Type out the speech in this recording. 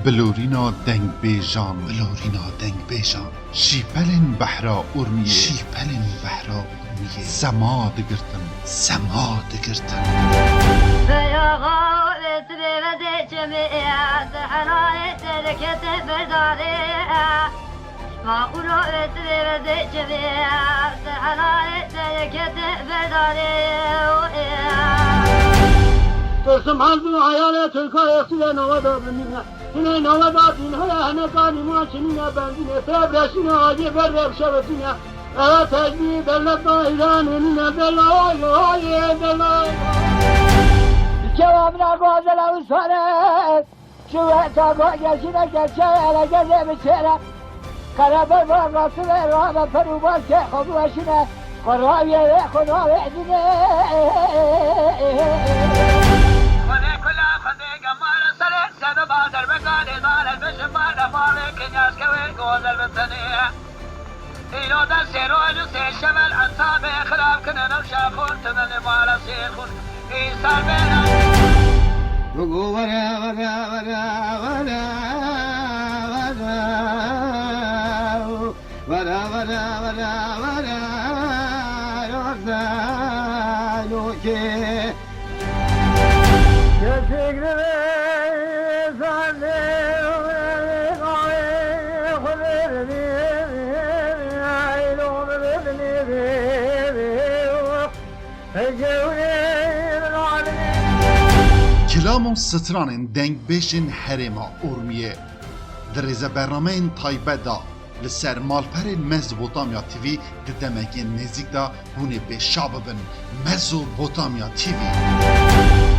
بلورینا دنگ بیجان شیپلن بحرا ارمیه سما دگرتن يا غالة ريبة جميع حناي تلكت برداري ما قلوبت ريبة جميع حناي تلكت برداري ترسم حلبي وحيالي تلقى يصير نوضا بمنا هنا نوضا بينها هنا كاني ماشينا بندنا فبرشنا عجيب الرب شبتنا تجني بلدنا إيراننا بلا جوابنا قادر أوصله شو تابع جسنا جسنا جسنا بسنا كرب الرسول الرام فروبان كخذ وشنا قراية خذ وعدنا خذ كل خذ جمال سلك سد بادر بقال دار البشمال فارق الناس كوين قول البطنية إلو دسيرو جسي شمال أنصاب خراب كنا نمشى خون تمني مالا سيخون إيسان بينا کلام ستران دنگ بیشن حرما ارمیه در رز برنامه تایبه دا لسر مالپر مزوپوتامیا تیوی ددمگین نزیک دا هونه به شاببن مزوپوتامیا تیوی